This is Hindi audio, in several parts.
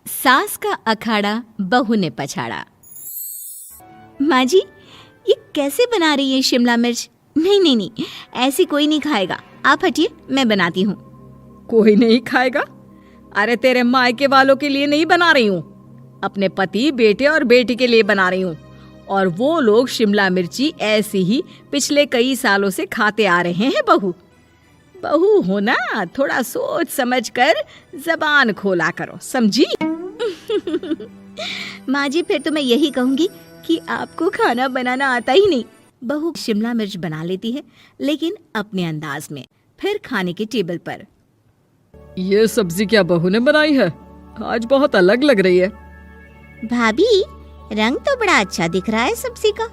सास का अखाड़ा बहू ने पछाड़ा। माँ जी, ये कैसे बना रही है शिमला मिर्च? नहीं नहीं नहीं, ऐसी कोई नहीं खाएगा। आप हटिए, मैं बनाती हूँ। कोई नहीं खाएगा? अरे तेरे मायके वालों के लिए नहीं बना रही हूँ, अपने पति, बेटे और बेटी के लिए बना रही हूँ। और वो लोग शिमला मिर्ची ऐसी ही पिछले कई सालों से खाते आ रहे हैं। बहू बहू हो ना, थोड़ा सोच समझ कर जबान खोला करो, समझी? माँ जी, फिर तो मैं यही कहूँगी कि आपको खाना बनाना आता ही नहीं। बहू शिमला मिर्च बना लेती है, लेकिन अपने अंदाज में। फिर खाने के टेबल पर, ये सब्जी क्या बहू ने बनाई है? आज बहुत अलग लग रही है। भाभी, रंग तो बड़ा अच्छा दिख रहा है सब्जी का।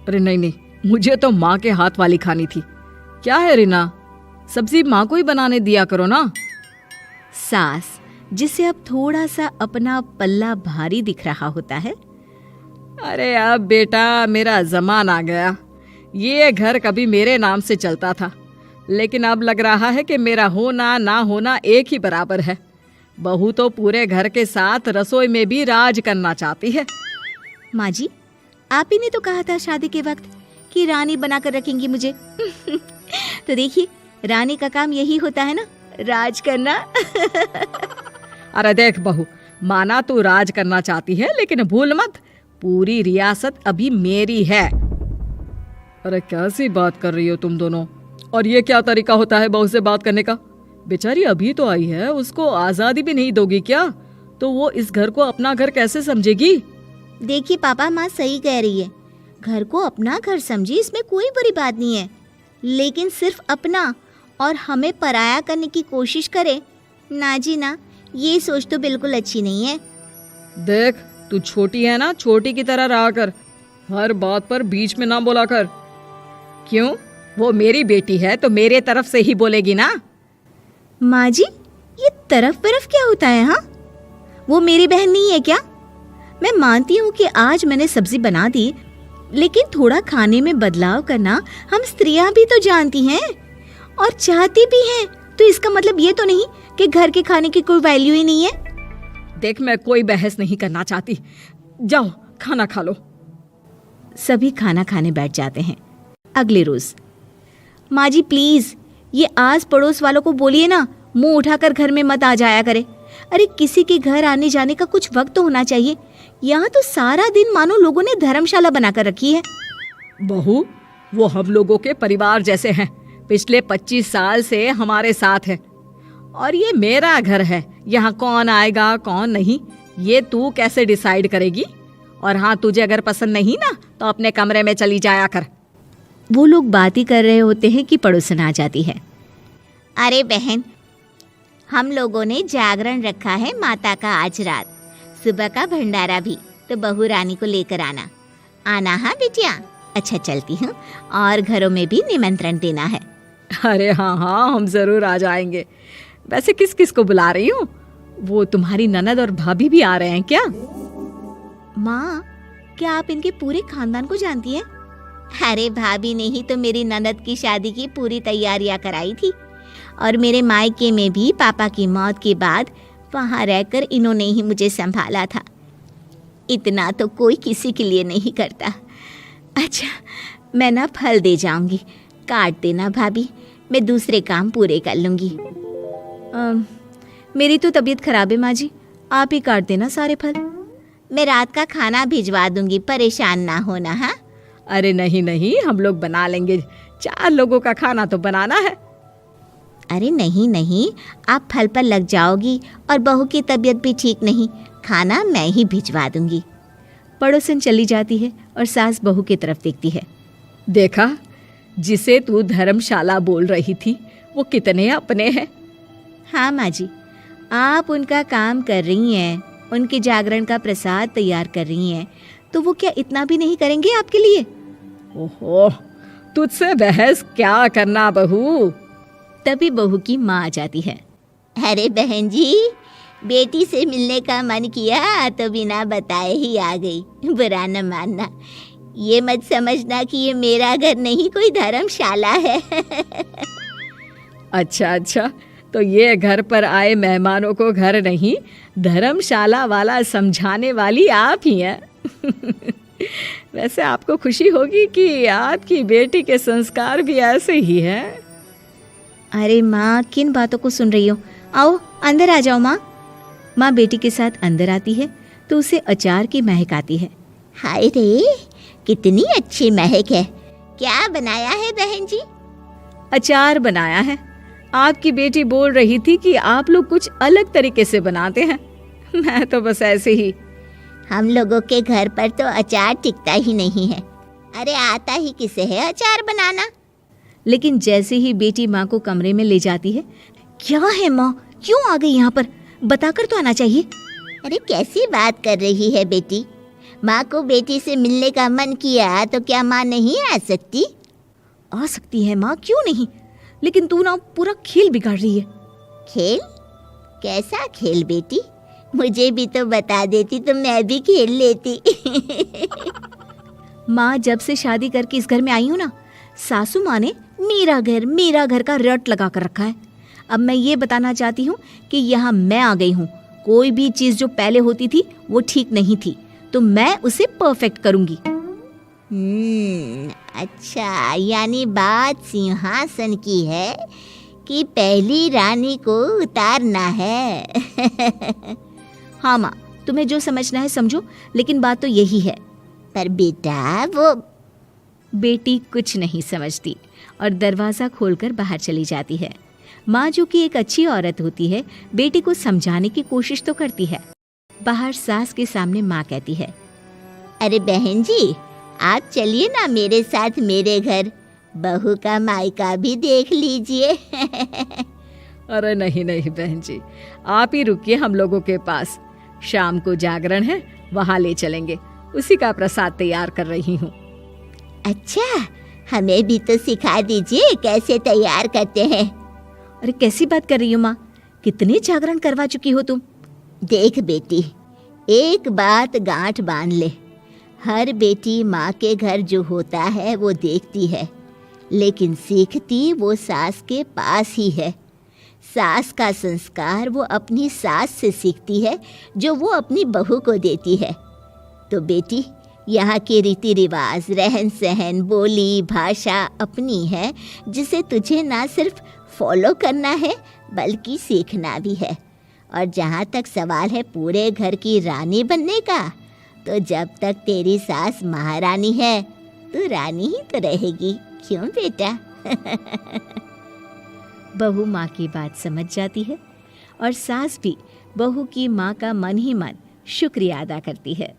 अरे नहीं नहीं, मुझे तो माँ के हाथ वाली खानी थी। क्या है रीना, सब्जी माँ को ही बनाने दिया करो ना। सास, जिसे अब थोड़ा सा अपना पल्ला भारी दिख रहा होता है। अरे अब बेटा मेरा जमाना आ गया। ये घर कभी मेरे नाम से चलता था, लेकिन अब लग रहा है कि मेरा होना ना होना एक ही बराबर है। बहू तो पूरे घर के साथ रसोई में भी राज करना चाहती है। माँ जी, आप ही ने तो कहा था शादी के वक्त कि रानी बनाकर रखेंगी मुझे। तो देखिए, रानी का काम यही होता है ना, राज करना। अरे देख बहू, माना तू राज करना चाहती है, लेकिन भूल मत, पूरी रियासत अभी मेरी है। अरे कैसी बात कर रही हो तुम दोनों? और ये क्या तरीका होता है बहू से बात करने का? बेचारी अभी तो आई है, उसको आजादी भी नहीं दोगी क्या? तो वो इस घर को अपना घर कैसे समझेगी? देखिए पापा, माँ सही कह रही है। घर को अपना घर समझी, इसमें कोई बुरी बात नहीं है। लेकिन सिर्फ अपना और हमें पराया करने की कोशिश करे ना जी ना, ये सोच तो बिल्कुल अच्छी नहीं है। देख, तू छोटी है ना, छोटी की तरह रहा कर। हर बात पर बीच में ना बोला कर। क्यों? वो मेरी बेटी है तो मेरे तरफ से ही बोलेगी ना। माँ जी, ये तरफ तरफ क्या होता है? हाँ, वो मेरी बहन नहीं है क्या? मैं मानती हूँ कि आज मैंने सब्जी बना दी, लेकिन थोड़ा खाने में बदलाव करना हम स्त्रियां भी तो जानती हैं और चाहती भी हैं। तो इसका मतलब ये तो नहीं कि घर के खाने की कोई वैल्यू ही नहीं है। देख, मैं कोई बहस नहीं करना चाहती, जाओ खाना खा लो। सभी खाना खाने बैठ जाते हैं। अगले रोज, माँ जी प्लीज, ये आस पड़ोस वालों को बोलिए ना, मुंह उठाकर घर में मत आ जाया करे। अरे किसी के घर आने जाने का कुछ वक्त तो होना चाहिए। यहाँ तो सारा दिन मानो लोगों ने धर्मशाला बनाकर रखी है। बहू, वो हम लोगों के परिवार जैसे हैं, पिछले 25 साल से हमारे साथ है। और ये मेरा घर है, यहाँ कौन आएगा कौन नहीं, ये तू कैसे डिसाइड करेगी? और हाँ, तुझे अगर पसंद नहीं ना, तो अपने कमरे में चली जाया कर। वो लोग बात ही कर रहे होते हैं कि पड़ोसन आ जाती है। अरे बहन, हम लोगों ने जागरण रखा है माता का आज रात, सुबह का भंडारा भी, तो बहू रानी को लेकर आना। आना हाँ बिटिया। अच्छा चलती हूँ, और घरों में भी निमंत्रण देना है। अरे हाँ हाँ, हम जरूर आ जाएंगे। वैसे किस किस को बुला रही हूँ? वो तुम्हारी ननद और भाभी भी आ रहे हैं क्या? माँ, क्या आप इनके पूरे खानदान को जानती हैं? अरे भाभी ने ही तो मेरी ननद की शादी की पूरी तैयारियां कराई थी, और मेरे मायके में भी पापा की मौत के बाद वहाँ रहकर इन्होंने ही मुझे संभाला था। इतना तो कोई किसी के लिए नहीं करता। अच्छा, मैं ना फल दे जाऊंगी, काट देना भाभी, मैं दूसरे काम पूरे कर लूंगी। मेरी तो तबीयत खराब है माँ जी, आप ही काट देना सारे फल। मैं रात का खाना भिजवा दूंगी, परेशान ना होना। हाँ? अरे नहीं नहीं, हम लोग बना लेंगे, 4 लोगों का खाना तो बनाना है। अरे नहीं नहीं, आप फल पर लग जाओगी, और बहू की तबीयत भी ठीक नहीं, खाना मैं ही भिजवा दूंगी। पड़ोसन चली जाती है और सास बहू की तरफ देखती है। देखा, जिसे तू धर्मशाला बोल रही थी, वो कितने अपने हैं। हाँ माँ जी, आप उनका काम कर रही हैं, उनके जागरण का प्रसाद तैयार कर रही हैं, तो वो क्या इतना भी नहीं करेंगे आपके लिए? ओहो, तुझसे बहस क्या करना बहू। तभी बहू की माँ आ जाती है। अरे बहन जी, बेटी से मिलने का मन किया तो बिना बताए ही आ गई, बुरा न मानना। ये मत समझना कि ये मेरा घर नहीं, कोई धर्मशाला है। अच्छा अच्छा, तो ये घर पर आए मेहमानों को घर नहीं धर्मशाला वाला समझाने वाली आप ही हैं। वैसे आपको खुशी होगी कि आपकी बेटी के संस्कार भी ऐसे ही हैं। अरे माँ, किन बातों को सुन रही हो? आओ अंदर आ जाओ माँ। माँ बेटी के साथ अंदर आती है तो उसे अचार की महक आती है। हाय रे, कितनी अच्छी महक है। क्या बनाया है बहन जी? अचार बनाया है। आपकी बेटी बोल रही थी कि आप लोग कुछ अलग तरीके से बनाते हैं। मैं तो बस ऐसे ही। हम लोगों के घर पर तो अचार टिकता ही नहीं है। अरे आता ही किसे है अचार बनाना? लेकिन जैसे ही बेटी माँ को कमरे में ले जाती है, क्या है माँ, क्यों आ गई यहाँ पर? बताकर तो आना चाहिए। अरे कैसी बात कर रही है बेटी? माँ को बेटी से मिलने का मन किया तो क्या माँ नहीं आ सकती? आ सकती है माँ, क्यों नहीं, लेकिन तू ना पूरा खेल बिगाड़ रही है। खेल? कैसा खेल बेटी? मुझे भी तो बता देती तो मैं भी खेल लेती। माँ, जब से शादी करके इस घर में आई हूँ ना, सासू माँ ने मेरा घर का रट लगा कर रखा है। अब मैं ये बताना चाहती हूँ कि यहाँ मैं आ गई हूँ। कोई भी चीज़ जो पहले होती थी वो ठीक नहीं थी, तो मैं उसे परफेक्ट करूँगी। अच्छा, यानी बात सिंहासन की है कि पहली रानी को उतारना है। हाँ माँ, तुम्हें जो समझना है समझो, लेकिन बात तो यही है। पर बेटा, वो बेटी कुछ नहीं समझती और दरवाज़ा खोलकर बाहर चली जाती है। माँ, जो कि एक अच्छी औरत होती है, बेटी को समझाने की कोशिश तो करती है। बाहर सास के सामने माँ कहती है, अरे बहन जी, आप चलिए ना मेरे साथ मेरे घर, बहू का मायका भी देख लीजिए। अरे नहीं नहीं बहन जी, आप ही रुकिए हम लोगों के पास। शाम को जागरण है, वहाँ ले चलेंगे। उसी का प्रसाद तैयार कर रही हूँ। अच्छा, हमें भी तो सिखा दीजिए कैसे तैयार करते हैं। अरे कैसी बात कर रही हो माँ, कितने जागरण करवा चुकी हो तुम? देख बेटी, एक बात गांठ बांध ले, हर बेटी माँ के घर जो होता है वो देखती है, लेकिन सीखती वो सास के पास ही है। सास का संस्कार वो अपनी सास से सीखती है, जो वो अपनी बहू को देती है। तो बेटी, यहाँ के रीति रिवाज, रहन सहन, बोली भाषा अपनी है, जिसे तुझे ना सिर्फ फॉलो करना है बल्कि सीखना भी है। और जहाँ तक सवाल है पूरे घर की रानी बनने का, तो जब तक तेरी सास महारानी है, तू रानी ही तो रहेगी। क्यों बेटा? बहू माँ की बात समझ जाती है और सास भी बहू की माँ का मन ही मन शुक्रिया अदा करती है।